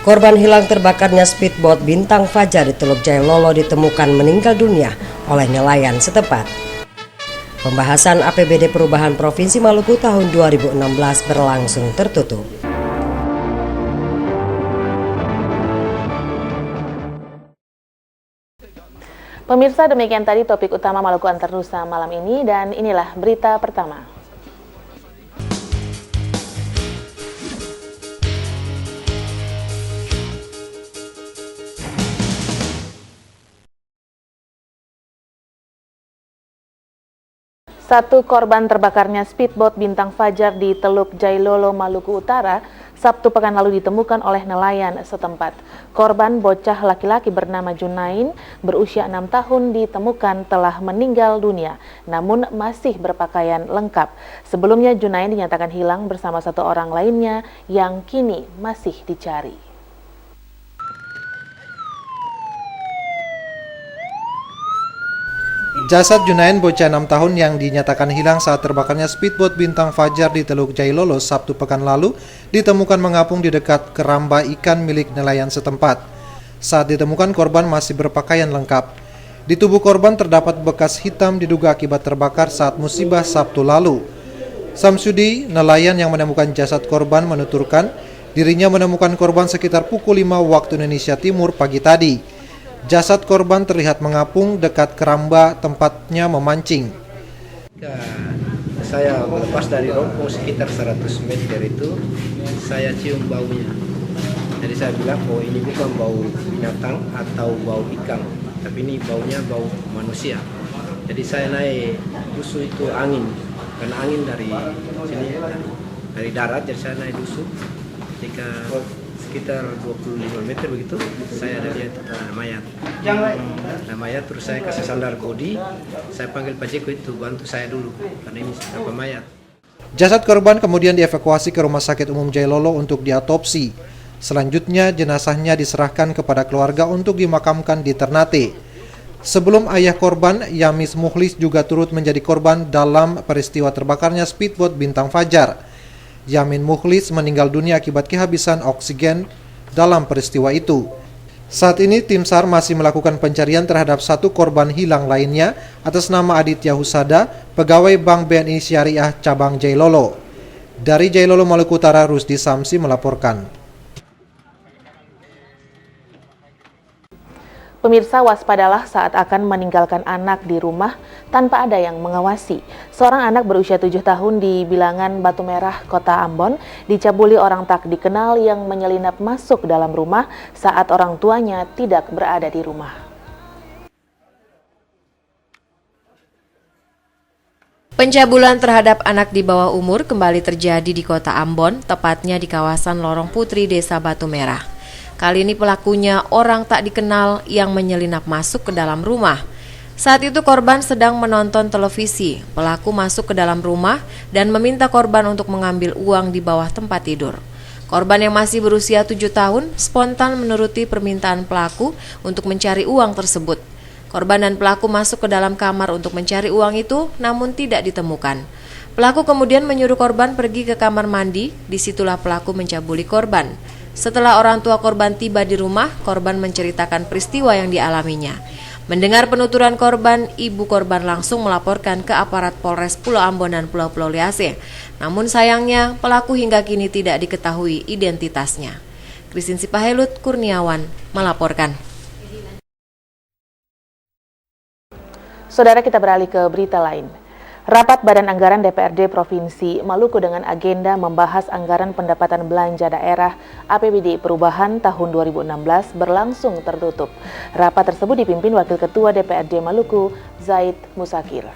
Korban hilang terbakarnya speedboat Bintang Fajar di Teluk Jailolo ditemukan meninggal dunia oleh nelayan setempat. Pembahasan APBD Perubahan Provinsi Maluku tahun 2016 berlangsung tertutup. Pemirsa, demikian tadi topik utama Maluku Antar Nusa malam ini, dan inilah berita pertama. Satu korban terbakarnya speedboat Bintang Fajar di Teluk Jailolo, Maluku Utara, Sabtu pekan lalu ditemukan oleh nelayan setempat. Korban bocah laki-laki bernama Junain, berusia 6 tahun, ditemukan telah meninggal dunia, namun masih berpakaian lengkap. Sebelumnya Junain dinyatakan hilang bersama satu orang lainnya yang kini masih dicari. Jasad Junain, bocah 6 tahun yang dinyatakan hilang saat terbakarnya speedboat Bintang Fajar di Teluk Jailolo Sabtu pekan lalu ditemukan mengapung di dekat keramba ikan milik nelayan setempat. Saat ditemukan, korban masih berpakaian lengkap. Di tubuh korban terdapat bekas hitam diduga akibat terbakar saat musibah Sabtu lalu. Samsudi, nelayan yang menemukan jasad korban, menuturkan dirinya menemukan korban sekitar pukul 5 waktu Indonesia Timur pagi tadi. Jasad korban terlihat mengapung dekat keramba tempatnya memancing. Saya melepas dari rompong sekitar 100 meter itu, saya cium baunya. Jadi saya bilang, oh ini bukan bau binatang atau bau ikan, tapi ini baunya bau manusia. Jadi saya naik dusu itu angin, karena angin dari sini, dari darat, jadi saya naik dusu. Ketika sekitar 25 meter begitu, saya ada lihat mayat. Mayat, terus saya kasih sandar bodi, saya panggil Pak Jeko itu bantu saya dulu, karena ini apa mayat. Jasad korban kemudian dievakuasi ke Rumah Sakit Umum Jailolo untuk diotopsi. Selanjutnya jenazahnya diserahkan kepada keluarga untuk dimakamkan di Ternate. Sebelum ayah korban, Yamis Mukhlis juga turut menjadi korban dalam peristiwa terbakarnya speedboat Bintang Fajar. Yamin Mukhlis meninggal dunia akibat kehabisan oksigen dalam peristiwa itu. Saat ini tim SAR masih melakukan pencarian terhadap satu korban hilang lainnya atas nama Aditya Husada, pegawai Bank BNI Syariah Cabang Jailolo. Dari Jailolo, Maluku Utara, Rusdi Samsi melaporkan. Pemirsa, waspadalah saat akan meninggalkan anak di rumah tanpa ada yang mengawasi. Seorang anak berusia 7 tahun di Bilangan Batu Merah, Kota Ambon, dicabuli orang tak dikenal yang menyelinap masuk dalam rumah saat orang tuanya tidak berada di rumah. Pencabulan terhadap anak di bawah umur kembali terjadi di Kota Ambon, tepatnya di kawasan Lorong Putri, Desa Batu Merah. Kali ini pelakunya orang tak dikenal yang menyelinap masuk ke dalam rumah. Saat itu korban sedang menonton televisi. Pelaku masuk ke dalam rumah dan meminta korban untuk mengambil uang di bawah tempat tidur. Korban yang masih berusia 7 tahun spontan menuruti permintaan pelaku untuk mencari uang tersebut. Korban dan pelaku masuk ke dalam kamar untuk mencari uang itu, namun tidak ditemukan. Pelaku kemudian menyuruh korban pergi ke kamar mandi. Disitulah pelaku mencabuli korban. Setelah orang tua korban tiba di rumah, korban menceritakan peristiwa yang dialaminya. Mendengar penuturan korban, ibu korban langsung melaporkan ke aparat Polres Pulau Ambon dan Pulau-Pulau Liase. Namun sayangnya, pelaku hingga kini tidak diketahui identitasnya. Christine Sipahelut Kurniawan melaporkan. Saudara, kita beralih ke berita lain. Rapat Badan Anggaran DPRD Provinsi Maluku dengan agenda membahas anggaran pendapatan belanja daerah APBD Perubahan tahun 2016 berlangsung tertutup. Rapat tersebut dipimpin Wakil Ketua DPRD Maluku, Zaid Musakir.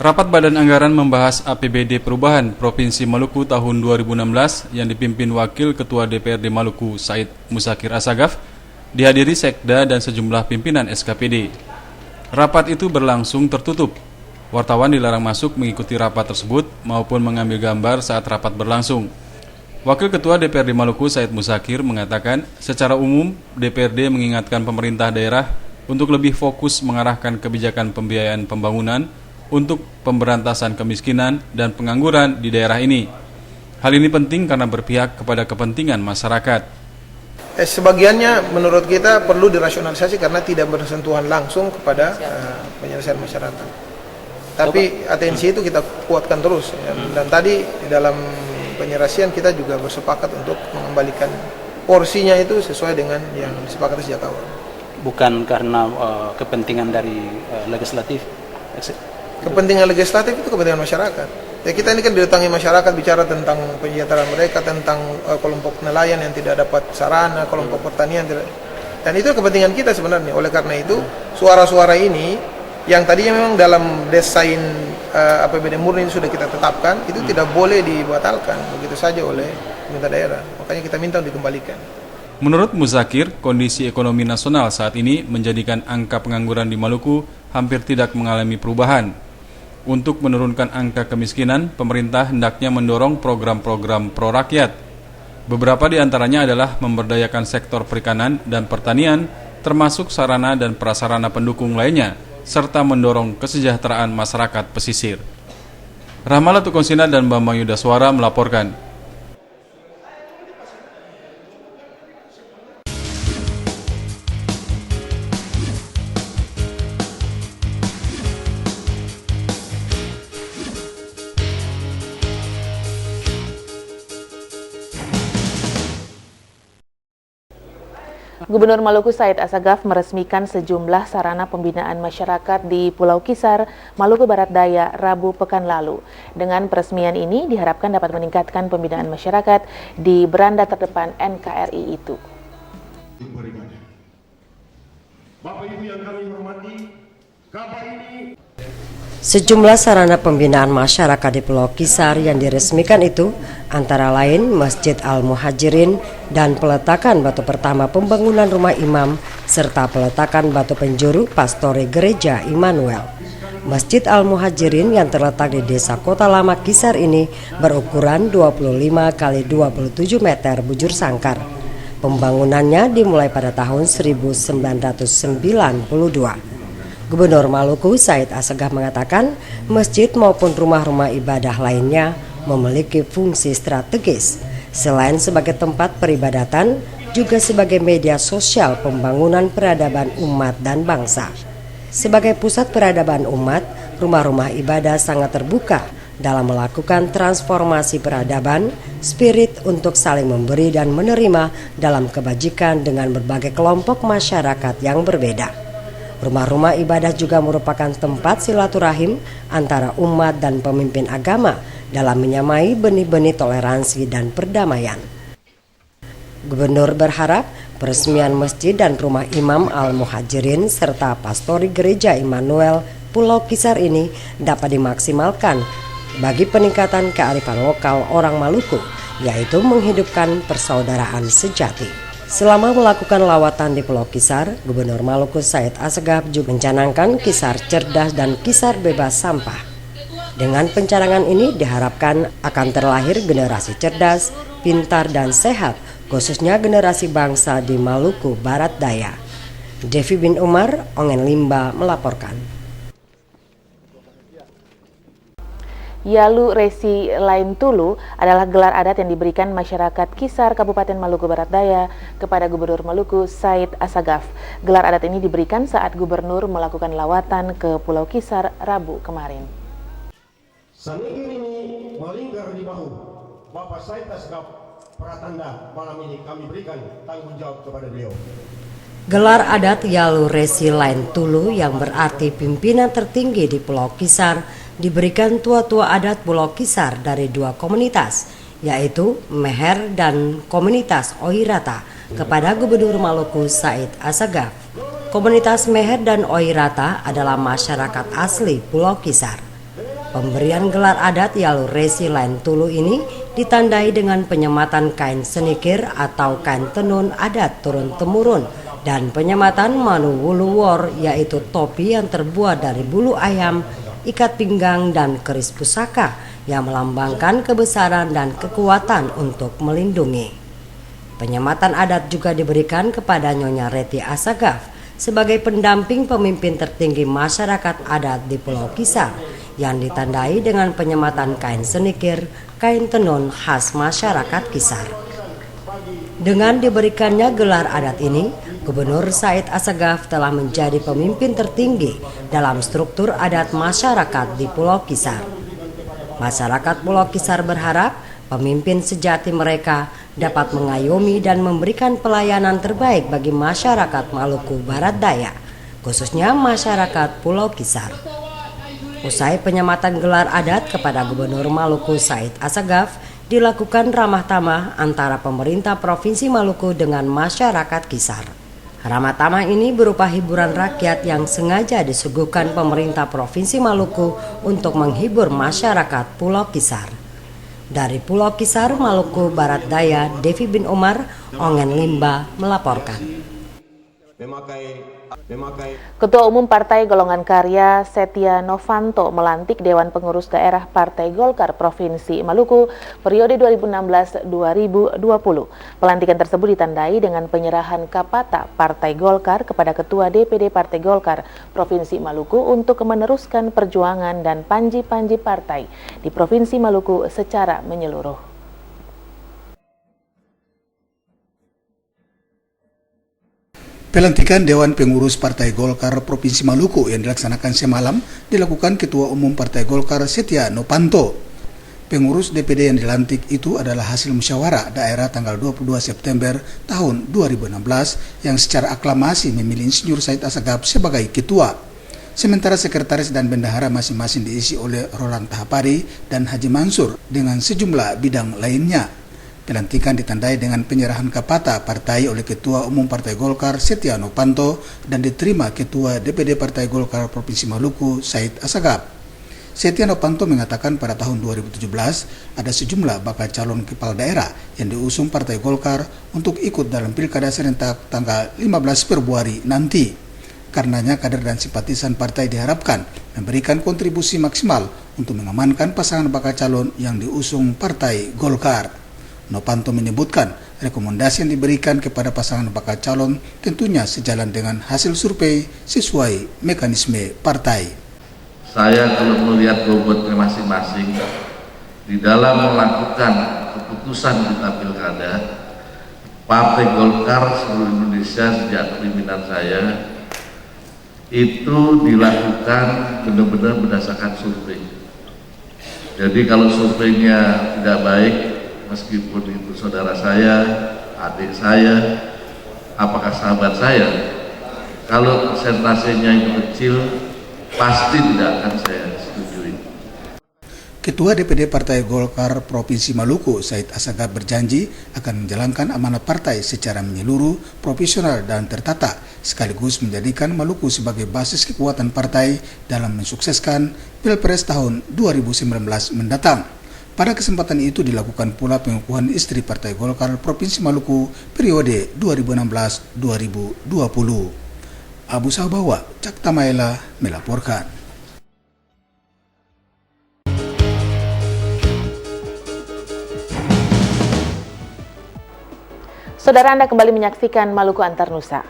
Rapat Badan Anggaran membahas APBD Perubahan Provinsi Maluku tahun 2016 yang dipimpin Wakil Ketua DPRD Maluku, Zaid Musakir Asagaf, dihadiri Sekda dan sejumlah pimpinan SKPD. Rapat itu berlangsung tertutup. Wartawan dilarang masuk mengikuti rapat tersebut maupun mengambil gambar saat rapat berlangsung. Wakil Ketua DPRD Maluku, Zaid Musakir, mengatakan secara umum DPRD mengingatkan pemerintah daerah untuk lebih fokus mengarahkan kebijakan pembiayaan pembangunan untuk pemberantasan kemiskinan dan pengangguran di daerah ini. Hal ini penting karena berpihak kepada kepentingan masyarakat. Sebagiannya menurut kita perlu dirasionalisasi karena tidak bersentuhan langsung kepada penyelesaian masyarakat. Tapi atensi itu kita kuatkan terus. Dan tadi di dalam penyelesaian kita juga bersepakat untuk mengembalikan porsinya itu sesuai dengan yang disepakati sejak awal. Bukan karena kepentingan dari legislatif. Kepentingan legislatif itu kepentingan masyarakat. Ya, kita ini kan didatangi masyarakat bicara tentang penjahteraan mereka, tentang kelompok nelayan yang tidak dapat sarana, kelompok pertanian tidak. Dan itu kepentingan kita sebenarnya. Oleh karena itu, suara-suara ini yang tadinya memang dalam desain APBD murni sudah kita tetapkan, itu tidak boleh dibatalkan begitu saja oleh pemerintah daerah. Makanya kita minta untuk dikembalikan. Menurut Muzakir, kondisi ekonomi nasional saat ini menjadikan angka pengangguran di Maluku hampir tidak mengalami perubahan. Untuk menurunkan angka kemiskinan, pemerintah hendaknya mendorong program-program pro-rakyat. Beberapa di antaranya adalah memberdayakan sektor perikanan dan pertanian, termasuk sarana dan prasarana pendukung lainnya, serta mendorong kesejahteraan masyarakat pesisir. Rahmala Tukonsina dan Bambang Yudaswara melaporkan. Gubernur Maluku Said Asagaf meresmikan sejumlah sarana pembinaan masyarakat di Pulau Kisar, Maluku Barat Daya, Rabu pekan lalu. Dengan peresmian ini diharapkan dapat meningkatkan pembinaan masyarakat di beranda terdepan NKRI itu. Bapak Ibu yang kami hormati, kabar ini Sejumlah sarana pembinaan masyarakat di Pulau Kisar yang diresmikan itu antara lain Masjid Al-Muhajirin dan peletakan batu pertama pembangunan rumah imam serta peletakan batu penjuru pastori gereja Immanuel. Masjid Al-Muhajirin yang terletak di Desa Kota Lama Kisar ini berukuran 25 x 27 meter bujur sangkar. Pembangunannya dimulai pada tahun 1992. Gubernur Maluku Said Asagaf mengatakan masjid maupun rumah-rumah ibadah lainnya memiliki fungsi strategis. Selain sebagai tempat peribadatan, juga sebagai media sosial pembangunan peradaban umat dan bangsa. Sebagai pusat peradaban umat, rumah-rumah ibadah sangat terbuka dalam melakukan transformasi peradaban, spirit untuk saling memberi dan menerima dalam kebajikan dengan berbagai kelompok masyarakat yang berbeda. Rumah-rumah ibadah juga merupakan tempat silaturahim antara umat dan pemimpin agama dalam menyamai benih-benih toleransi dan perdamaian. Gubernur berharap peresmian masjid dan rumah Imam Al-Muhajirin serta pastori gereja Immanuel Pulau Kisar ini dapat dimaksimalkan bagi peningkatan kearifan lokal orang Maluku, yaitu menghidupkan persaudaraan sejati. Selama melakukan lawatan di Pulau Kisar, Gubernur Maluku Said Asagaf juga mencanangkan Kisar cerdas dan Kisar bebas sampah. Dengan pencanangan ini diharapkan akan terlahir generasi cerdas, pintar dan sehat, khususnya generasi bangsa di Maluku Barat Daya. Devi bin Umar, Ongen Limba melaporkan. Yalu Resi Lain Tulu adalah gelar adat yang diberikan masyarakat Kisar Kabupaten Maluku Barat Daya kepada Gubernur Maluku Said Asagaf. Gelar adat ini diberikan saat Gubernur melakukan lawatan ke Pulau Kisar Rabu kemarin. sanigir ini melingkar di bahu Bapak Said Asagaf Pratanda. Malam ini kami berikan tanggung jawab kepada beliau. Gelar adat Yalu Resi Lain Tulu yang berarti pimpinan tertinggi di Pulau Kisar diberikan tua-tua adat Pulau Kisar dari dua komunitas, yaitu Meher dan komunitas Oirata kepada Gubernur Maluku Said Asagaf. Komunitas Meher dan Oirata adalah masyarakat asli Pulau Kisar. Pemberian gelar adat Yalu Resi Lain Tulu ini ditandai dengan penyematan kain senikir atau kain tenun adat turun-temurun dan penyematan manu wuluwor, yaitu topi yang terbuat dari bulu ayam, ikat pinggang dan keris pusaka yang melambangkan kebesaran dan kekuatan untuk melindungi. Penyematan adat juga diberikan kepada Nyonya Reti Asagaf sebagai pendamping pemimpin tertinggi masyarakat adat di Pulau Kisar yang ditandai dengan penyematan kain senikir, kain tenun khas masyarakat Kisar. Dengan diberikannya gelar adat ini, Gubernur Said Assagaf telah menjadi pemimpin tertinggi dalam struktur adat masyarakat di Pulau Kisar. Masyarakat Pulau Kisar berharap pemimpin sejati mereka dapat mengayomi dan memberikan pelayanan terbaik bagi masyarakat Maluku Barat Daya, khususnya masyarakat Pulau Kisar. Usai penyematan gelar adat kepada Gubernur Maluku Said Assagaf, dilakukan ramah tamah antara pemerintah Provinsi Maluku dengan masyarakat Kisar. Ramah tamah ini berupa hiburan rakyat yang sengaja disuguhkan pemerintah Provinsi Maluku untuk menghibur masyarakat Pulau Kisar. Dari Pulau Kisar, Maluku Barat Daya, Devi bin Omar, Ongen Limba melaporkan. Ketua Umum Partai Golongan Karya Setia Novanto melantik Dewan Pengurus Daerah Partai Golkar Provinsi Maluku periode 2016-2020. Pelantikan tersebut ditandai dengan penyerahan kapata Partai Golkar kepada Ketua DPD Partai Golkar Provinsi Maluku untuk meneruskan perjuangan dan panji-panji partai di Provinsi Maluku secara menyeluruh. Pelantikan Dewan Pengurus Partai Golkar Provinsi Maluku yang dilaksanakan semalam dilakukan Ketua Umum Partai Golkar Setia Novanto. Pengurus DPD yang dilantik itu adalah hasil musyawarah daerah tanggal 22 September tahun 2016 yang secara aklamasi memilih Insinyur Said Assagaf sebagai ketua. Sementara sekretaris dan bendahara masing-masing diisi oleh Roland Tahapari dan Haji Mansur dengan sejumlah bidang lainnya. Pelantikan ditandai dengan penyerahan kapata partai oleh Ketua Umum Partai Golkar Setia Novanto dan diterima Ketua DPD Partai Golkar Provinsi Maluku Said Assagaf. Setia Novanto mengatakan pada tahun 2017 ada sejumlah bakal calon kepala daerah yang diusung Partai Golkar untuk ikut dalam Pilkada serentak tanggal 15 Februari nanti. Karenanya kader dan simpatisan partai diharapkan memberikan kontribusi maksimal untuk mengamankan pasangan bakal calon yang diusung Partai Golkar. Novanto menyebutkan rekomendasi yang diberikan kepada pasangan bakal calon tentunya sejalan dengan hasil survei sesuai mekanisme partai. Saya kalau melihat bobotnya masing-masing di dalam melakukan keputusan kita pilkada, Partai Golkar seluruh Indonesia sejak pimpinan saya itu dilakukan benar-benar berdasarkan survei. Jadi kalau surveinya tidak baik, meskipun itu saudara saya, adik saya, apakah sahabat saya, kalau persentasenya itu kecil, pasti tidak akan saya setujui. Ketua DPD Partai Golkar Provinsi Maluku Said Assagaf berjanji akan menjalankan amanat partai secara menyeluruh, profesional dan tertata, sekaligus menjadikan Maluku sebagai basis kekuatan partai dalam mensukseskan Pilpres tahun 2019 mendatang. Pada kesempatan itu dilakukan pula pengukuhan istri Partai Golkar Provinsi Maluku periode 2016-2020. Abu Sabawa, Cakta Maela melaporkan. Saudara, Anda kembali menyaksikan Maluku Antar Nusa.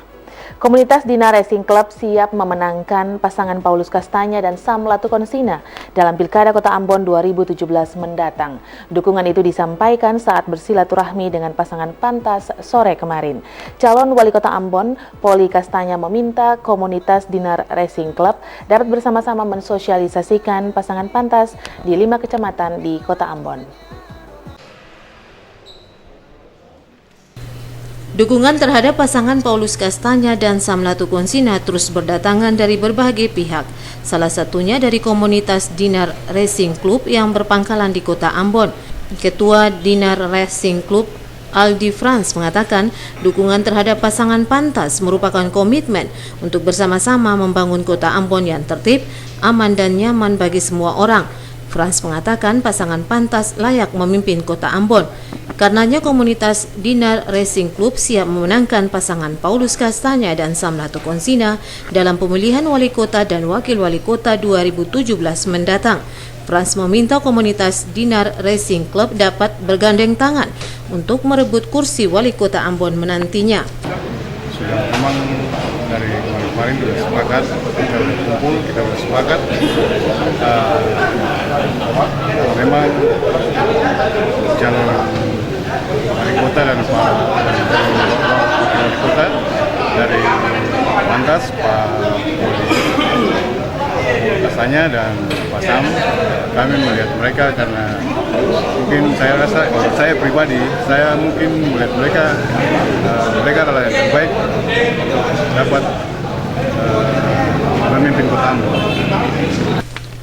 Komunitas Dinar Racing Club siap memenangkan pasangan Paulus Kastanya dan Sam Latukonsina dalam Pilkada Kota Ambon 2017 mendatang. Dukungan itu disampaikan saat bersilaturahmi dengan pasangan pantas sore kemarin. Calon Wali Kota Ambon, Poli Kastanya, meminta komunitas Dinar Racing Club dapat bersama-sama mensosialisasikan pasangan pantas di 5 kecamatan di Kota Ambon. Dukungan terhadap pasangan Paulus Kastanya dan Sam Latukonsina terus berdatangan dari berbagai pihak, salah satunya dari komunitas Dinar Racing Club yang berpangkalan di Kota Ambon. Ketua Dinar Racing Club Aldi Franz mengatakan dukungan terhadap pasangan pantas merupakan komitmen untuk bersama-sama membangun Kota Ambon yang tertib, aman dan nyaman bagi semua orang. Franz mengatakan pasangan pantas layak memimpin Kota Ambon. Karenanya komunitas Dinar Racing Club siap memenangkan pasangan Paulus Kastanya dan Sam Latukonsina dalam pemilihan wali kota dan wakil wali kota 2017 mendatang. Franz meminta komunitas Dinar Racing Club dapat bergandeng tangan untuk merebut kursi wali kota Ambon menantinya. Sudah memang dari wali kemarin sudah sepakat, kita sudah kumpul, kita sudah sepakat memang calon wali kota dan Pak wali kota dari Pantas, Pak Kasanya dan Pak Sam, kami melihat mereka karena mungkin saya rasa, kalau saya pribadi, saya mungkin melihat mereka adalah yang terbaik untuk dapat memimpin kota Ambon.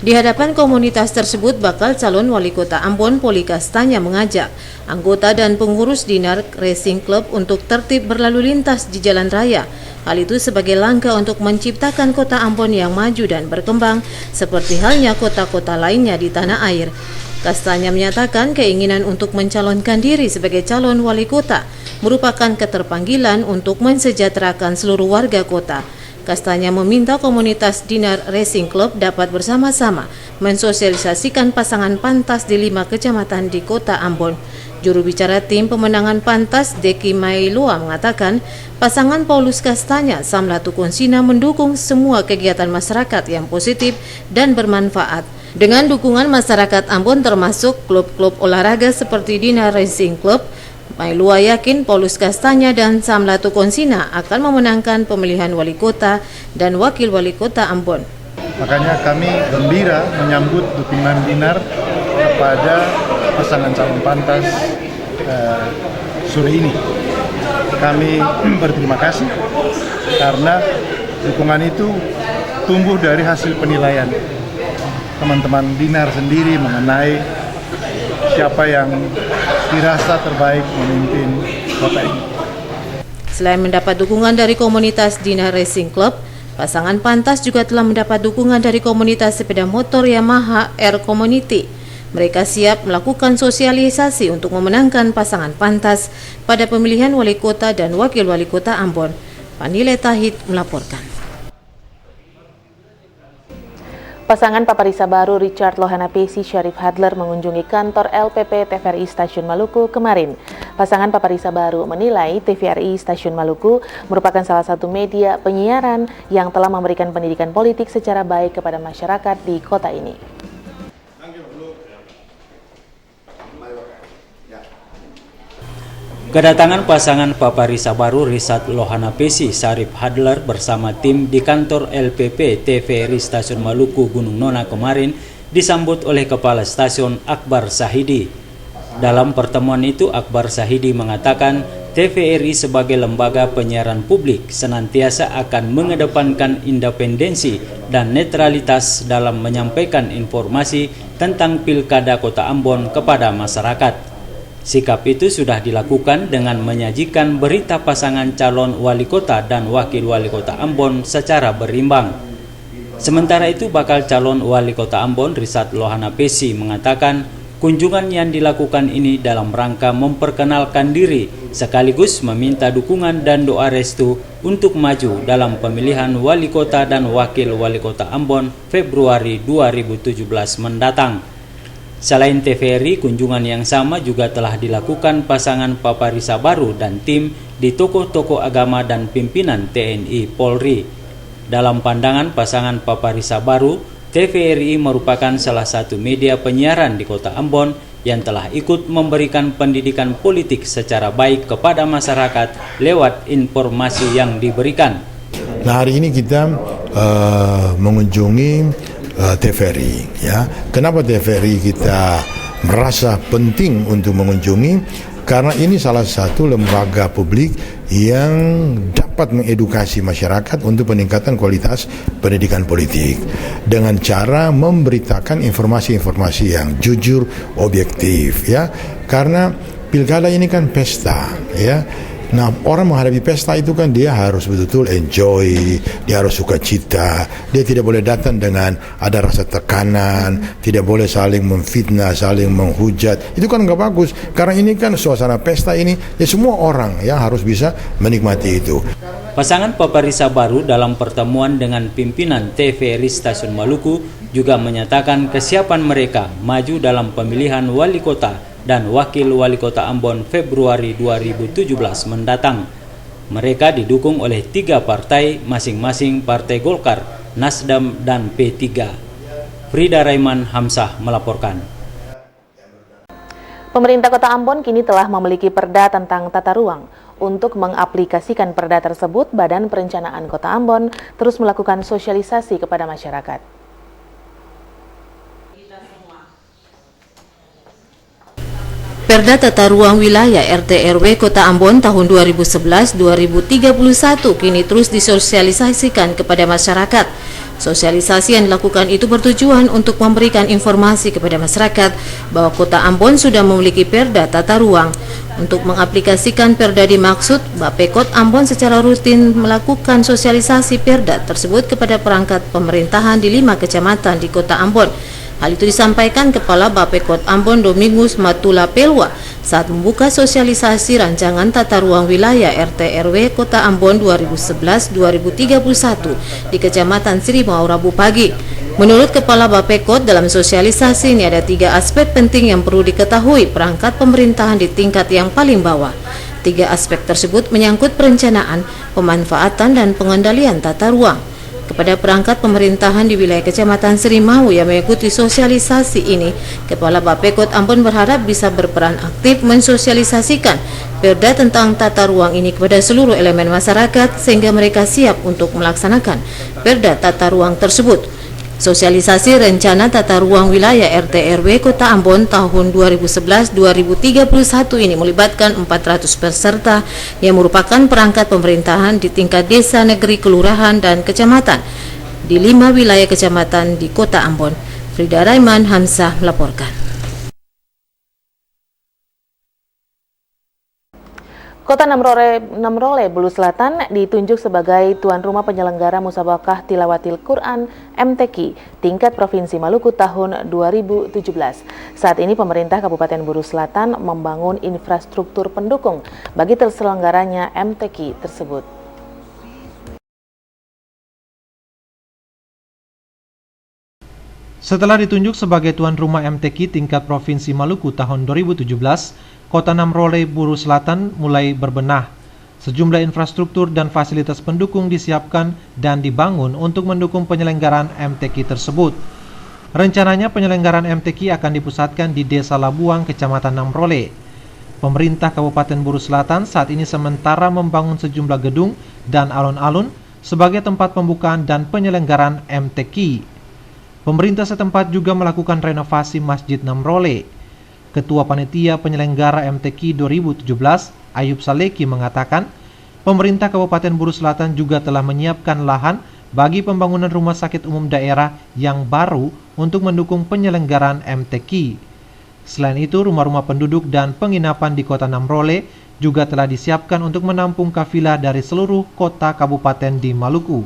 Di hadapan komunitas tersebut, bakal calon wali kota Ambon Poli Kastanya mengajak anggota dan pengurus Dinar Racing Club untuk tertib berlalu lintas di jalan raya. Hal itu sebagai langkah untuk menciptakan kota Ambon yang maju dan berkembang seperti halnya kota-kota lainnya di tanah air. Kastanya menyatakan keinginan untuk mencalonkan diri sebagai calon wali kota merupakan keterpanggilan untuk mensejahterakan seluruh warga kota. Kastanya meminta komunitas Dinar Racing Club dapat bersama-sama mensosialisasikan pasangan Pantas di 5 kecamatan di kota Ambon. Juru bicara tim pemenangan Pantas, Deki Mailua, mengatakan pasangan Paulus Kastanya Samlatu Konsina mendukung semua kegiatan masyarakat yang positif dan bermanfaat. Dengan dukungan masyarakat Ambon termasuk klub-klub olahraga seperti Dinar Racing Club, Mailua yakin Paulus Kastanya dan Samlatu Konsina akan memenangkan pemilihan wali kota dan wakil wali kota Ambon. Makanya kami gembira menyambut dukungan Dinar kepada pasangan calon Pantas sore ini. Kami berterima kasih karena dukungan itu tumbuh dari hasil penilaian teman-teman Dinar sendiri mengenai siapa yang dirasa terbaik memimpin kota ini. Selain mendapat dukungan dari komunitas Dinar Racing Club, pasangan Pantas juga telah mendapat dukungan dari komunitas sepeda motor Yamaha Air Community. Mereka siap melakukan sosialisasi untuk memenangkan pasangan Pantas pada pemilihan wali kota dan wakil wali kota Ambon. Panile Tahid melaporkan. Pasangan Paparisa baru Richard Lohana Pesi Syarif Hadler mengunjungi kantor LPP TVRI Stasiun Maluku kemarin. Pasangan Paparisa baru menilai TVRI Stasiun Maluku merupakan salah satu media penyiaran yang telah memberikan pendidikan politik secara baik kepada masyarakat di kota ini. Kedatangan pasangan Paparisa baru Richard Lohana Pesi Syarif Hadler bersama tim di kantor LPP TVRI Stasiun Maluku Gunung Nona kemarin disambut oleh Kepala Stasiun Akbar Sahidi. Dalam pertemuan itu, Akbar Sahidi mengatakan TVRI sebagai lembaga penyiaran publik senantiasa akan mengedepankan independensi dan netralitas dalam menyampaikan informasi tentang Pilkada Kota Ambon kepada masyarakat. Sikap itu sudah dilakukan dengan menyajikan berita pasangan calon wali kota dan wakil wali kota Ambon secara berimbang. Sementara itu, bakal calon wali kota Ambon Richard Lohana Pesi mengatakan kunjungan yang dilakukan ini dalam rangka memperkenalkan diri sekaligus meminta dukungan dan doa restu untuk maju dalam pemilihan wali kota dan wakil wali kota Ambon Februari 2017 mendatang. Selain TVRI, kunjungan yang sama juga telah dilakukan pasangan Paparisa baru dan tim di tokoh-tokoh agama dan pimpinan TNI Polri. Dalam pandangan pasangan Paparisa baru, TVRI merupakan salah satu media penyiaran di kota Ambon yang telah ikut memberikan pendidikan politik secara baik kepada masyarakat lewat informasi yang diberikan. Nah, hari ini kita mengunjungi TVRI, ya. Kenapa TVRI kita merasa penting untuk mengunjungi? Karena ini salah satu lembaga publik yang dapat mengedukasi masyarakat untuk peningkatan kualitas pendidikan politik dengan cara memberitakan informasi-informasi yang jujur, objektif, ya. Karena pilkada ini kan pesta, ya. Nah, orang menghadapi pesta itu kan dia harus betul-betul enjoy, dia harus sukacita, dia tidak boleh datang dengan ada rasa tekanan, tidak boleh saling memfitnah, saling menghujat. Itu kan nggak bagus, karena ini kan suasana pesta ini, ya semua orang yang harus bisa menikmati itu. Pasangan Paparisa baru dalam pertemuan dengan pimpinan TVRI Stasiun Maluku juga menyatakan kesiapan mereka maju dalam pemilihan wali kota dan wakil wali kota Ambon Februari 2017 mendatang. Mereka didukung oleh 3 partai, masing-masing Partai Golkar, Nasdem, dan P3. Frida Raiman Hamzah melaporkan. Pemerintah Kota Ambon kini telah memiliki perda tentang tata ruang. Untuk mengaplikasikan perda tersebut, Badan Perencanaan Kota Ambon terus melakukan sosialisasi kepada masyarakat. Perda Tata Ruang Wilayah RT/RW Kota Ambon tahun 2011-2031 kini terus disosialisasikan kepada masyarakat. Sosialisasi yang dilakukan itu bertujuan untuk memberikan informasi kepada masyarakat bahwa Kota Ambon sudah memiliki Perda Tata Ruang. Untuk mengaplikasikan Perda dimaksud, Bapekot Ambon secara rutin melakukan sosialisasi Perda tersebut kepada perangkat pemerintahan di 5 kecamatan di Kota Ambon. Hal itu disampaikan Kepala Bapekot Ambon Domingus Matula Pelwa saat membuka sosialisasi rancangan tata ruang wilayah RT/RW Kota Ambon 2011-2031 di Kecamatan Sirimau Rabu pagi. Menurut Kepala Bapekot, dalam sosialisasi ini ada 3 aspek penting yang perlu diketahui perangkat pemerintahan di tingkat yang paling bawah. 3 aspek tersebut menyangkut perencanaan, pemanfaatan, dan pengendalian tata ruang. Kepada perangkat pemerintahan di wilayah Kecamatan Sirimau yang mengikuti sosialisasi ini, Kepala Bapekot Ambon berharap bisa berperan aktif mensosialisasikan Perda tentang tata ruang ini kepada seluruh elemen masyarakat sehingga mereka siap untuk melaksanakan Perda tata ruang tersebut. Sosialisasi rencana tata ruang wilayah RT/RW Kota Ambon tahun 2011-2031 ini melibatkan 400 peserta yang merupakan perangkat pemerintahan di tingkat desa, negeri, kelurahan, dan kecamatan di 5 wilayah kecamatan di Kota Ambon. Frida Raiman Hamzah melaporkan. Kota Namrole, Belu Selatan ditunjuk sebagai tuan rumah penyelenggara Musabaqah Tilawatil Quran MTQ tingkat Provinsi Maluku tahun 2017. Saat ini pemerintah Kabupaten Belu Selatan membangun infrastruktur pendukung bagi terselenggaranya MTQ tersebut. Setelah ditunjuk sebagai tuan rumah MTQ tingkat Provinsi Maluku tahun 2017, Kota Namrole, Belu Selatan mulai berbenah. Sejumlah infrastruktur dan fasilitas pendukung disiapkan dan dibangun untuk mendukung penyelenggaraan MTQ tersebut. Rencananya penyelenggaraan MTQ akan dipusatkan di Desa Labuang, Kecamatan Namrole. Pemerintah Kabupaten Belu Selatan saat ini sementara membangun sejumlah gedung dan alun-alun sebagai tempat pembukaan dan penyelenggaraan MTQ. Pemerintah setempat juga melakukan renovasi Masjid Namrole. Ketua Panitia Penyelenggara MTQ 2017, Ayub Saleki mengatakan, pemerintah Kabupaten Belu Selatan juga telah menyiapkan lahan bagi pembangunan rumah sakit umum daerah yang baru untuk mendukung penyelenggaraan MTQ. Selain itu, rumah-rumah penduduk dan penginapan di Kota Namrole juga telah disiapkan untuk menampung kafilah dari seluruh kota kabupaten di Maluku.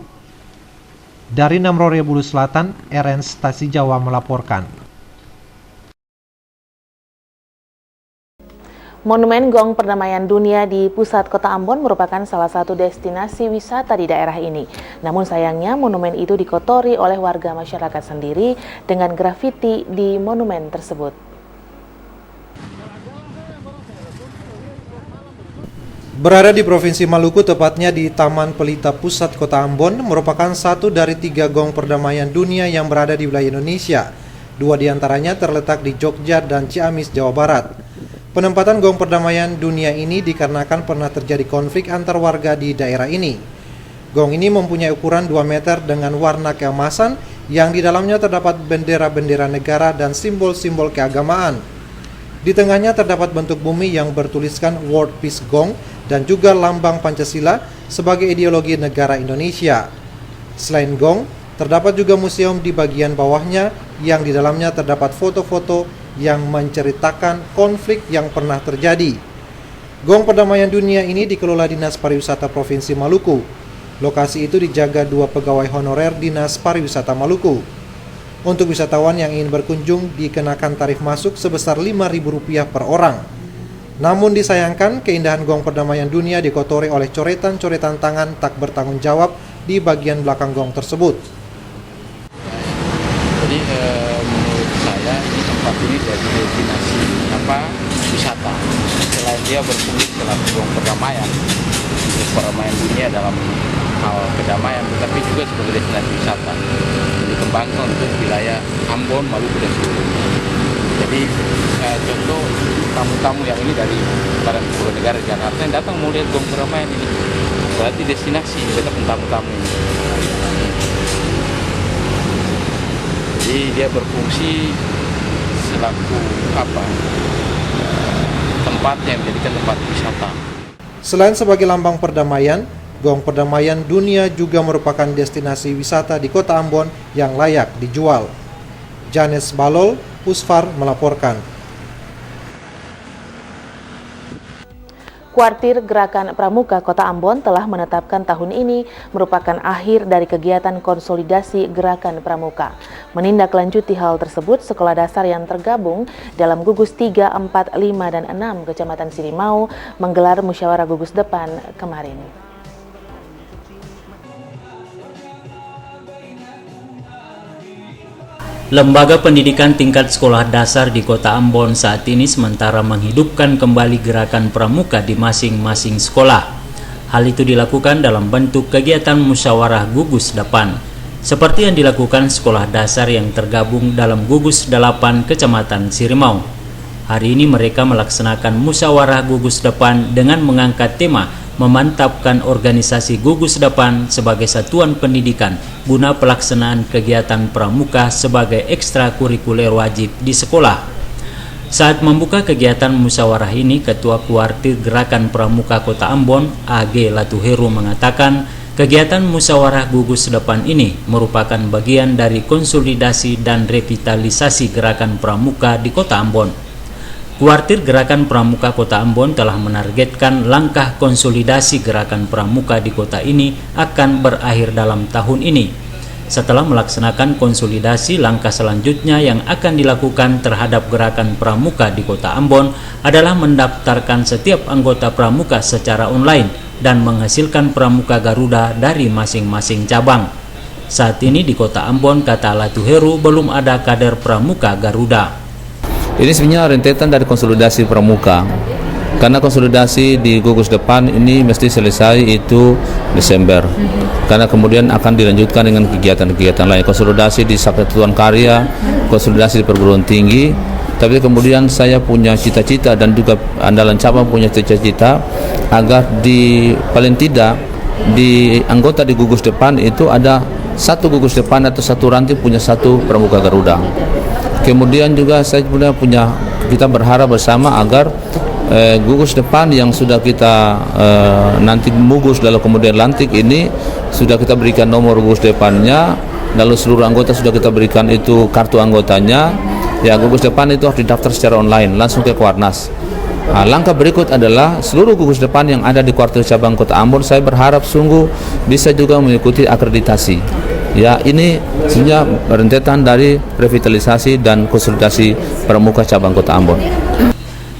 Dari Namrole, Belu Selatan, Ernst Stasi Jawa melaporkan. Monumen Gong Perdamaian Dunia di pusat Kota Ambon merupakan salah satu destinasi wisata di daerah ini. Namun sayangnya monumen itu dikotori oleh warga masyarakat sendiri dengan grafiti di monumen tersebut. Berada di Provinsi Maluku, tepatnya di Taman Pelita Pusat Kota Ambon, merupakan satu dari 3 gong perdamaian dunia yang berada di wilayah Indonesia. 2 diantaranya terletak di Jogja dan Ciamis, Jawa Barat. Penempatan gong perdamaian dunia ini dikarenakan pernah terjadi konflik antar warga di daerah ini. Gong ini mempunyai ukuran 2 meter dengan warna keemasan yang di dalamnya terdapat bendera-bendera negara dan simbol-simbol keagamaan. Di tengahnya terdapat bentuk bumi yang bertuliskan World Peace Gong dan juga lambang Pancasila sebagai ideologi negara Indonesia. Selain gong, terdapat juga museum di bagian bawahnya yang di dalamnya terdapat foto-foto yang menceritakan konflik yang pernah terjadi. Gong Perdamaian Dunia ini dikelola Dinas Pariwisata Provinsi Maluku. Lokasi itu dijaga 2 pegawai honorer Dinas Pariwisata Maluku. Untuk wisatawan yang ingin berkunjung dikenakan tarif masuk sebesar Rp5.000 per orang. Namun disayangkan keindahan Gong Perdamaian Dunia dikotori oleh coretan-coretan tangan tak bertanggung jawab di bagian belakang gong tersebut. Jadi menurut saya ini tempat ini jadi destinasi wisata. Selain dia berfungsi selaku gong perdamaian, perdamaian dunia dalam hal kedamaian, tetapi juga sebagai destinasi wisata yang dikembangkan untuk wilayah Ambon, Maluku dan seluruhnya. Jadi contoh tamu-tamu yang ini dari barat sepuluh negara Jakarta yang datang mau lihat Gong Perdamaian ini, berarti destinasi tetap tamu-tamu ini. Jadi dia berfungsi selaku tempat yang menjadikan tempat wisata. Selain sebagai lambang perdamaian, Gong Perdamaian Dunia juga merupakan destinasi wisata di Kota Ambon yang layak dijual. Janes Balol, Pusfar melaporkan. Kuartir Gerakan Pramuka Kota Ambon telah menetapkan tahun ini merupakan akhir dari kegiatan konsolidasi Gerakan Pramuka. Menindaklanjuti hal tersebut, sekolah dasar yang tergabung dalam gugus 3, 4, 5, dan 6 Kecamatan Sirimau menggelar musyawarah gugus depan kemarin. Lembaga pendidikan tingkat sekolah dasar di Kota Ambon saat ini sementara menghidupkan kembali gerakan pramuka di masing-masing sekolah. Hal itu dilakukan dalam bentuk kegiatan musyawarah gugus depan, seperti yang dilakukan sekolah dasar yang tergabung dalam gugus 8 Kecamatan Sirimau. Hari ini mereka melaksanakan musyawarah gugus depan dengan mengangkat tema memantapkan organisasi gugus depan sebagai satuan pendidikan guna pelaksanaan kegiatan pramuka sebagai ekstrakurikuler wajib di sekolah. Saat membuka kegiatan musyawarah ini, Ketua Kuartir Gerakan Pramuka Kota Ambon, AG Latuheru, mengatakan kegiatan musyawarah gugus depan ini merupakan bagian dari konsolidasi dan revitalisasi gerakan pramuka di Kota Ambon. Kuartir Gerakan Pramuka Kota Ambon telah menargetkan langkah konsolidasi gerakan pramuka di kota ini akan berakhir dalam tahun ini. Setelah melaksanakan konsolidasi, langkah selanjutnya yang akan dilakukan terhadap gerakan pramuka di Kota Ambon adalah mendaftarkan setiap anggota pramuka secara online dan menghasilkan pramuka Garuda dari masing-masing cabang. Saat ini di Kota Ambon, kata Latuheru, belum ada kader pramuka Garuda. Ini sebenarnya rentetan dari konsolidasi pramuka, karena konsolidasi di gugus depan ini mesti selesai itu Desember, karena kemudian akan dilanjutkan dengan kegiatan-kegiatan lain, konsolidasi di Satuan Karya, konsolidasi di perguruan tinggi. Tapi kemudian saya punya cita-cita dan juga andalan cabang punya cita-cita agar di paling tidak di anggota di gugus depan itu ada satu gugus depan atau satu ranting punya satu pramuka Garuda. Kemudian juga saya kita berharap bersama agar gugus depan yang sudah kita nanti gugus lalu kemudian lantik ini sudah kita berikan nomor gugus depannya, lalu seluruh anggota sudah kita berikan itu kartu anggotanya. Ya, gugus depan itu harus didaftar secara online langsung ke Kuarnas. Nah, langkah berikut adalah seluruh gugus depan yang ada di kuartir cabang Kota Ambon, saya berharap sungguh bisa juga mengikuti akreditasi. Ya, ini sebenarnya rentetan dari revitalisasi dan konsolidasi pramuka cabang Kota Ambon.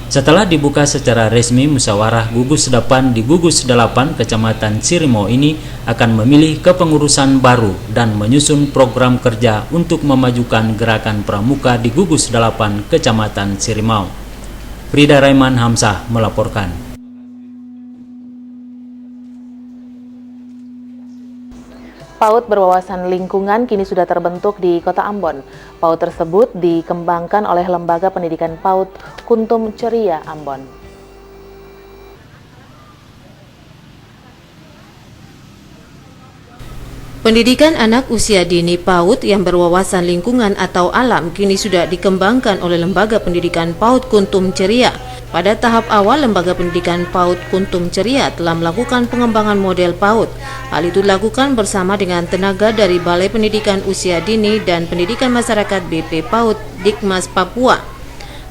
Setelah dibuka secara resmi, musyawarah gugus depan di gugus 8 Kecamatan Sirimau ini akan memilih kepengurusan baru dan menyusun program kerja untuk memajukan gerakan pramuka di gugus 8 Kecamatan Sirimau. Frida Raiman Hamzah melaporkan. PAUD berwawasan lingkungan kini sudah terbentuk di Kota Ambon. PAUD tersebut dikembangkan oleh Lembaga Pendidikan PAUD Kuntum Ceria Ambon. Pendidikan anak usia dini PAUD yang berwawasan lingkungan atau alam kini sudah dikembangkan oleh Lembaga Pendidikan PAUD Kuntum Ceria. Pada tahap awal, Lembaga Pendidikan PAUD Kuntum Ceria telah melakukan pengembangan model PAUD. Hal itu dilakukan bersama dengan tenaga dari Balai Pendidikan Usia Dini dan Pendidikan Masyarakat BP PAUD Dikmas Papua.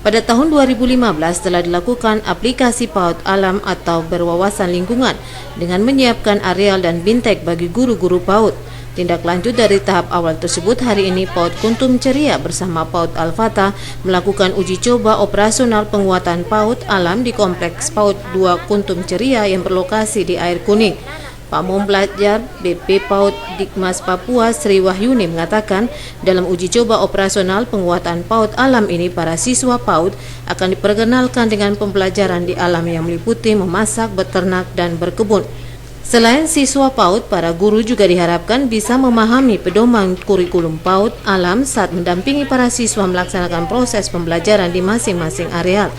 Pada tahun 2015 telah dilakukan aplikasi PAUD Alam atau berwawasan lingkungan dengan menyiapkan areal dan bintek bagi guru-guru PAUD. Tindak lanjut dari tahap awal tersebut, hari ini PAUD Kuntum Ceria bersama PAUD Al-Fatah melakukan uji coba operasional penguatan PAUD Alam di Kompleks PAUD 2 Kuntum Ceria yang berlokasi di Air Kuning. Pamong Pelajar BP PAUD Dikmas Papua Sri Wahyuni mengatakan dalam uji coba operasional penguatan PAUD Alam ini para siswa PAUD akan diperkenalkan dengan pembelajaran di alam yang meliputi memasak, beternak, dan berkebun. Selain siswa PAUD, para guru juga diharapkan bisa memahami pedoman kurikulum PAUD alam saat mendampingi para siswa melaksanakan proses pembelajaran di masing-masing areal.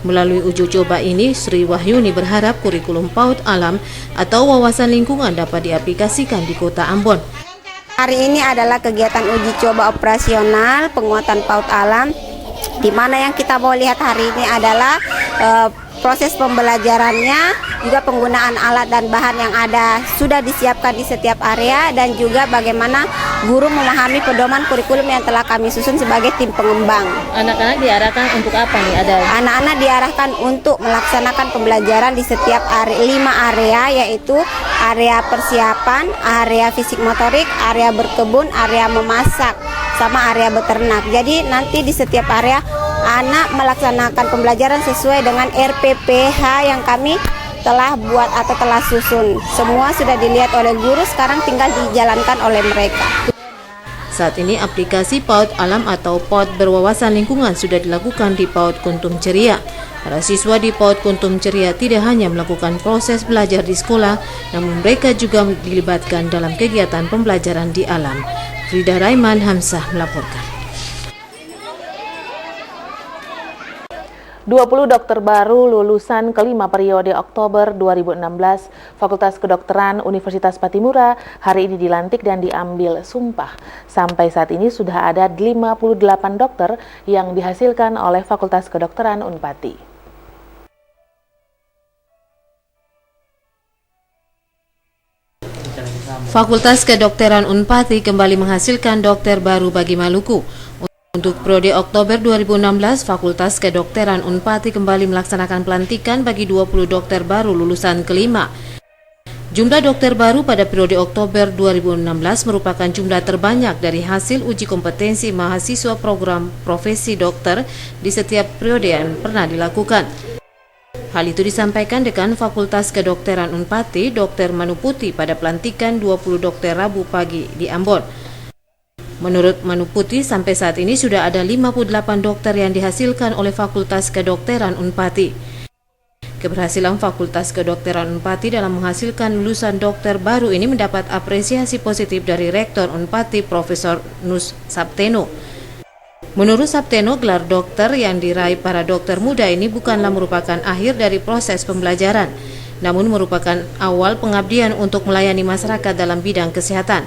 Melalui uji coba ini, Sri Wahyuni berharap kurikulum PAUD alam atau wawasan lingkungan dapat diaplikasikan di Kota Ambon. Hari ini adalah kegiatan uji coba operasional penguatan PAUD alam, di mana yang kita mau lihat hari ini adalah proses pembelajarannya, juga penggunaan alat dan bahan yang ada sudah disiapkan di setiap area, dan juga bagaimana guru memahami pedoman kurikulum yang telah kami susun sebagai tim pengembang. Anak-anak diarahkan untuk apa nih? Anak-anak diarahkan untuk melaksanakan pembelajaran di setiap 5 area, yaitu area persiapan, area fisik motorik, area berkebun, area memasak, sama area beternak. Jadi nanti di setiap area anak melaksanakan pembelajaran sesuai dengan RPPH yang kami telah buat atau telah susun. Semua sudah dilihat oleh guru, sekarang tinggal dijalankan oleh mereka. Saat ini aplikasi PAUD alam atau PAUD berwawasan lingkungan sudah dilakukan di PAUD Kuntum Ceria. Para siswa di PAUD Kuntum Ceria tidak hanya melakukan proses belajar di sekolah, namun mereka juga dilibatkan dalam kegiatan pembelajaran di alam. Frida Raiman Hamzah melaporkan. 20 dokter baru lulusan kelima periode Oktober 2016 Fakultas Kedokteran Universitas Patimura hari ini dilantik dan diambil sumpah. Sampai saat ini sudah ada 58 dokter yang dihasilkan oleh Fakultas Kedokteran Unpati. Fakultas Kedokteran Unpati kembali menghasilkan dokter baru bagi Maluku. Untuk periode Oktober 2016, Fakultas Kedokteran Unpati kembali melaksanakan pelantikan bagi 20 dokter baru lulusan kelima. Jumlah dokter baru pada periode Oktober 2016 merupakan jumlah terbanyak dari hasil uji kompetensi mahasiswa program profesi dokter di setiap periode yang pernah dilakukan. Hal itu disampaikan Dekan Fakultas Kedokteran Unpati, Dr. Manuputi pada pelantikan 20 dokter Rabu pagi di Ambon. Menurut Manuputi, sampai saat ini sudah ada 58 dokter yang dihasilkan oleh Fakultas Kedokteran Unpati. Keberhasilan Fakultas Kedokteran Unpati dalam menghasilkan lulusan dokter baru ini mendapat apresiasi positif dari Rektor Unpati Profesor Nus Sapteno. Menurut Sapteno, gelar dokter yang diraih para dokter muda ini bukanlah merupakan akhir dari proses pembelajaran, namun merupakan awal pengabdian untuk melayani masyarakat dalam bidang kesehatan.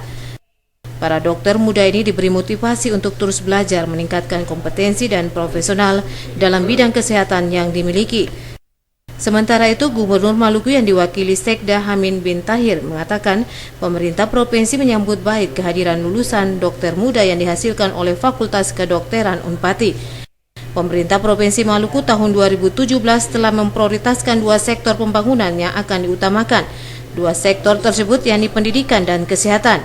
Para dokter muda ini diberi motivasi untuk terus belajar, meningkatkan kompetensi dan profesional dalam bidang kesehatan yang dimiliki. Sementara itu, Gubernur Maluku yang diwakili Sekda Hamin bin Tahir mengatakan pemerintah provinsi menyambut baik kehadiran lulusan dokter muda yang dihasilkan oleh Fakultas Kedokteran Unpati. Pemerintah Provinsi Maluku tahun 2017 telah memprioritaskan 2 sektor pembangunan yang akan diutamakan. 2 sektor tersebut yakni pendidikan dan kesehatan.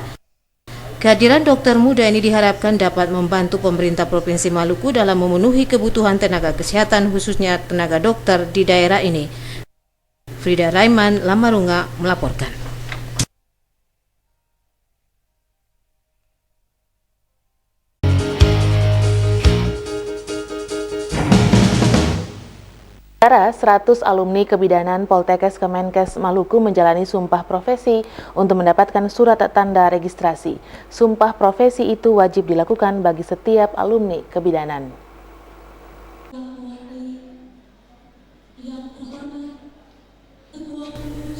Kehadiran dokter muda ini diharapkan dapat membantu pemerintah Provinsi Maluku dalam memenuhi kebutuhan tenaga kesehatan khususnya tenaga dokter di daerah ini. Frida Raiman, Lamarunga melaporkan. Saudara, 100 alumni kebidanan Poltekkes Kemenkes Maluku menjalani sumpah profesi untuk mendapatkan surat tanda registrasi. Sumpah profesi itu wajib dilakukan bagi setiap alumni kebidanan.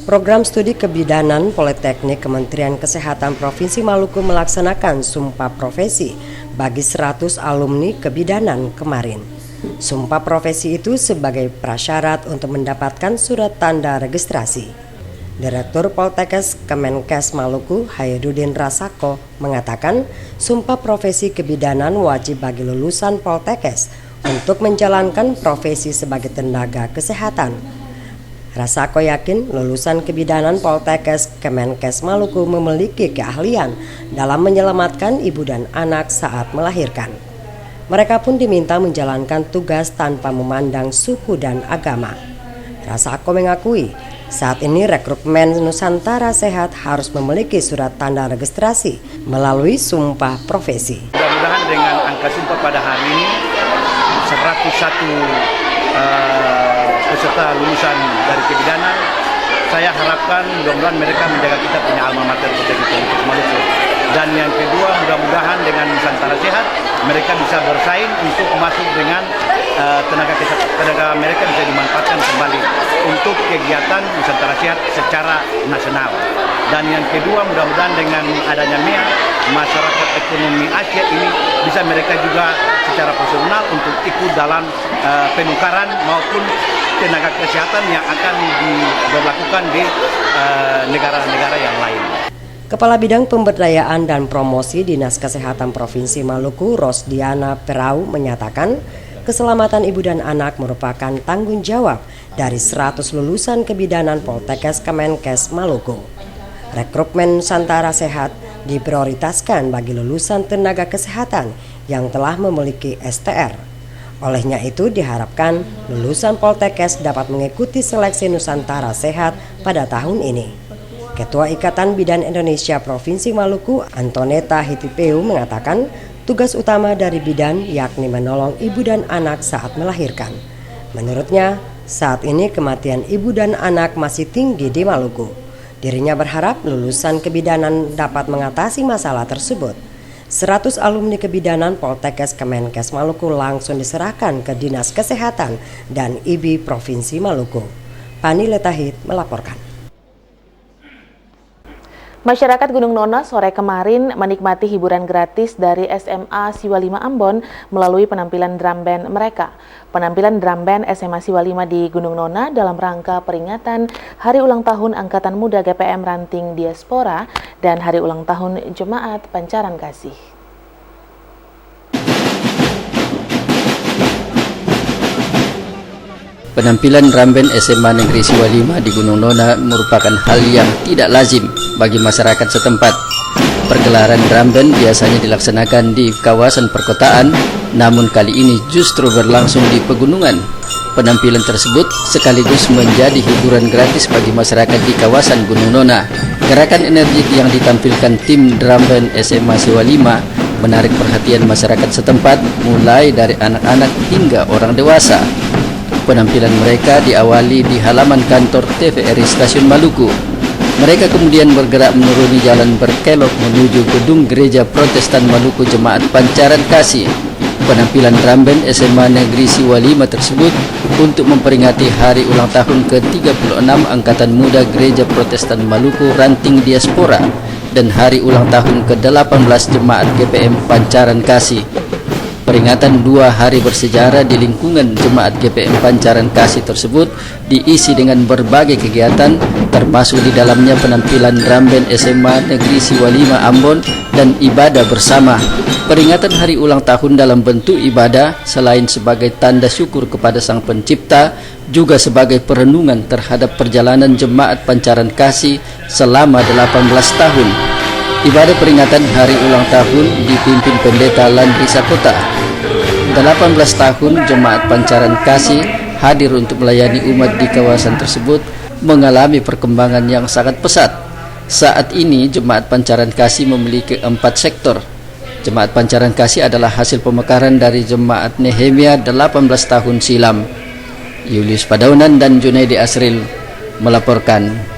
Program Studi Kebidanan Politeknik Kementerian Kesehatan Provinsi Maluku melaksanakan sumpah profesi bagi 100 alumni kebidanan kemarin. Sumpah profesi itu sebagai prasyarat untuk mendapatkan surat tanda registrasi. Direktur Poltekkes Kemenkes Maluku, Hairudin Rasako, mengatakan sumpah profesi kebidanan wajib bagi lulusan Poltekkes untuk menjalankan profesi sebagai tenaga kesehatan. Rasako yakin lulusan kebidanan Poltekkes Kemenkes Maluku memiliki keahlian dalam menyelamatkan ibu dan anak saat melahirkan. Mereka pun diminta menjalankan tugas tanpa memandang suku dan agama. Rasako mengakui, saat ini rekrutmen Nusantara Sehat harus memiliki surat tanda registrasi melalui sumpah profesi. Mudah-mudahan dengan angka sumpah pada hari ini 101 peserta lulusan dari kebidanan saya harapkan mudah-mudahan mereka menjaga kita punya alma mater Politeknik Politik Maluku. Dan yang kedua, mudah-mudahan dengan Nusantara Sehat mereka bisa bersaing untuk masuk dengan tenaga mereka bisa dimanfaatkan kembali untuk kegiatan Nusantara Sehat secara nasional. Dan yang kedua, mudah-mudahan dengan adanya MEA, masyarakat ekonomi Asia ini bisa mereka juga secara personal untuk ikut dalam penukaran maupun tenaga kesehatan yang akan diberlakukan di negara-negara yang lain. Kepala Bidang Pemberdayaan dan Promosi Dinas Kesehatan Provinsi Maluku, Rosdiana Perau, menyatakan keselamatan ibu dan anak merupakan tanggung jawab dari 100 lulusan kebidanan Poltekkes Kemenkes Maluku. Rekrutmen Nusantara Sehat diprioritaskan bagi lulusan tenaga kesehatan yang telah memiliki STR. Olehnya itu diharapkan lulusan Poltekkes dapat mengikuti seleksi Nusantara Sehat pada tahun ini. Ketua Ikatan Bidan Indonesia Provinsi Maluku, Antoneta Hitipeu, mengatakan tugas utama dari bidan yakni menolong ibu dan anak saat melahirkan. Menurutnya, saat ini kematian ibu dan anak masih tinggi di Maluku. Dirinya berharap lulusan kebidanan dapat mengatasi masalah tersebut. 100 alumni kebidanan Poltekkes Kemenkes Maluku langsung diserahkan ke Dinas Kesehatan dan IBI Provinsi Maluku. Pani Letahit melaporkan. Masyarakat Gunung Nona sore kemarin menikmati hiburan gratis dari SMA Siwa 5 Ambon melalui penampilan drum band mereka. Penampilan drum band SMA Siwa 5 di Gunung Nona dalam rangka peringatan Hari Ulang Tahun Angkatan Muda GPM Ranting Diaspora dan Hari Ulang Tahun Jemaat Pancaran Kasih. Penampilan drum band SMA Negeri Siwa 5 di Gunung Nona merupakan hal yang tidak lazim bagi masyarakat setempat. Pergelaran drum band biasanya dilaksanakan di kawasan perkotaan, namun kali ini justru berlangsung di pegunungan. Penampilan tersebut sekaligus menjadi hiburan gratis bagi masyarakat di kawasan Gunung Nona. Gerakan energik yang ditampilkan tim drum band SMA Siwa 5 menarik perhatian masyarakat setempat, mulai dari anak-anak hingga orang dewasa. Penampilan mereka diawali di halaman kantor TVRI Stasiun Maluku. Mereka kemudian bergerak menuruni jalan berkelok menuju gedung Gereja Protestan Maluku Jemaat Pancaran Kasih. Penampilan drum band SMA Negeri Siwa 5 tersebut untuk memperingati Hari Ulang Tahun ke-36 Angkatan Muda Gereja Protestan Maluku Ranting Diaspora dan Hari Ulang Tahun ke-18 Jemaat GPM Pancaran Kasih. Peringatan 2 hari bersejarah di lingkungan Jemaat GPM Pancaran Kasih tersebut diisi dengan berbagai kegiatan, termasuk di dalamnya penampilan drum band SMA Negeri Siwa 5 Ambon dan ibadah bersama. Peringatan Hari Ulang Tahun dalam bentuk ibadah selain sebagai tanda syukur kepada Sang Pencipta, juga sebagai perenungan terhadap perjalanan Jemaat Pancaran Kasih selama 18 tahun. Ibadah peringatan Hari Ulang Tahun dipimpin Pendeta Landri Sakota. 18 tahun Jemaat Pancaran Kasih hadir untuk melayani umat di kawasan tersebut mengalami perkembangan yang sangat pesat. Saat ini Jemaat Pancaran Kasih memiliki 4 sektor. Jemaat Pancaran Kasih adalah hasil pemekaran dari Jemaat Nehemia 18 tahun silam. Julius Padaunan dan Junaidi Asril melaporkan.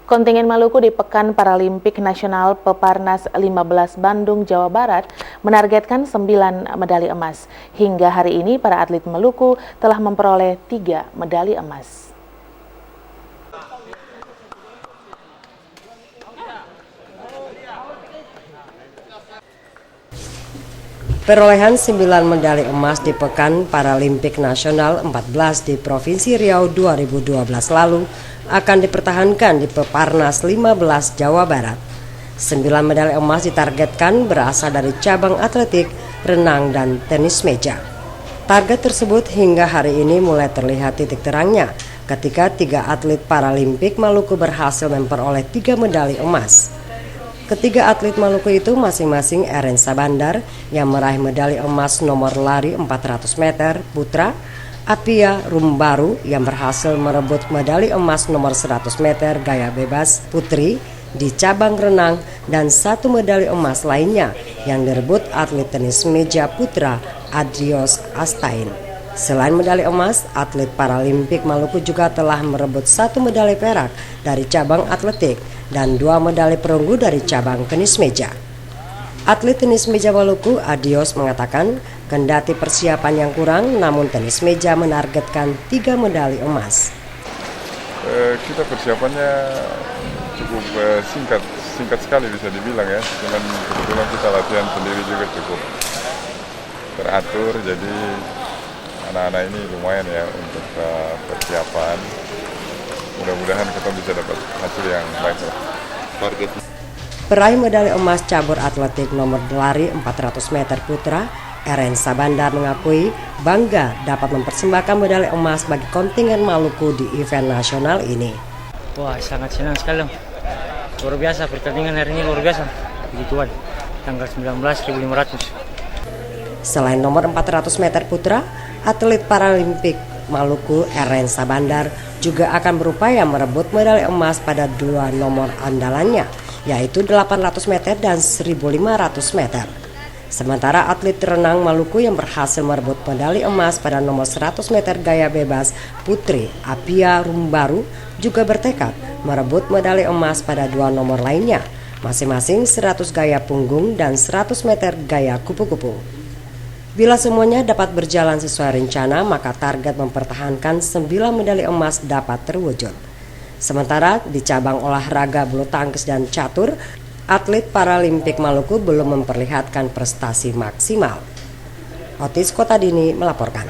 Kontingen Maluku di Pekan Paralimpik Nasional Peparnas 15 Bandung, Jawa Barat menargetkan 9 medali emas. Hingga hari ini para atlet Maluku telah memperoleh 3 medali emas. Perolehan 9 medali emas di Pekan Paralimpik Nasional 14 di Provinsi Riau 2012 lalu akan dipertahankan di Peparnas 15 Jawa Barat. 9 medali emas ditargetkan berasal dari cabang atletik, renang, dan tenis meja. Target tersebut hingga hari ini mulai terlihat titik terangnya ketika 3 atlet Paralimpik Maluku berhasil memperoleh 3 medali emas. Ketiga atlet Maluku itu masing-masing Eren Sabandar yang meraih medali emas nomor lari 400 meter putra, Apia Rumbaru yang berhasil merebut medali emas nomor 100 meter gaya bebas putri di cabang renang, dan 1 medali emas lainnya yang direbut atlet tenis meja putra Adrios Astain. Selain medali emas, atlet Paralimpik Maluku juga telah merebut 1 medali perak dari cabang atletik dan 2 medali perunggu dari cabang tenis meja. Atlet tenis meja Maluku, Adios, mengatakan kendati persiapan yang kurang, namun tenis meja menargetkan 3 medali emas. Kita persiapannya cukup singkat sekali bisa dibilang ya. Cuman kebetulan kita latihan sendiri juga cukup teratur, jadi anak-anak ini lumayan ya untuk persiapan. Mudah-mudahan kita bisa dapat hasil yang baik lah. Target. Peraih medali emas cabur atletik nomor lari 400 meter putra, RN Sabandar mengakui bangga dapat mempersembahkan medali emas bagi kontingen Maluku di event nasional ini. Wah, sangat senang sekali. Luar biasa, pertandingan hari ini luar biasa. Begituan, tanggal 19 1.500. Selain nomor 400 meter putra, atlet Paralimpik Maluku RN Sabandar juga akan berupaya merebut medali emas pada 2 nomor andalannya, yaitu 800 meter dan 1.500 meter. Sementara atlet renang Maluku yang berhasil merebut medali emas pada nomor 100 meter gaya bebas putri Apia Rumbaru juga bertekad merebut medali emas pada 2 nomor lainnya, masing-masing 100 gaya punggung dan 100 meter gaya kupu-kupu. Bila semuanya dapat berjalan sesuai rencana, maka target mempertahankan 9 medali emas dapat terwujud. Sementara di cabang olahraga bulu tangkis dan catur, atlet Paralimpik Maluku belum memperlihatkan prestasi maksimal. Otis Kotadini melaporkan.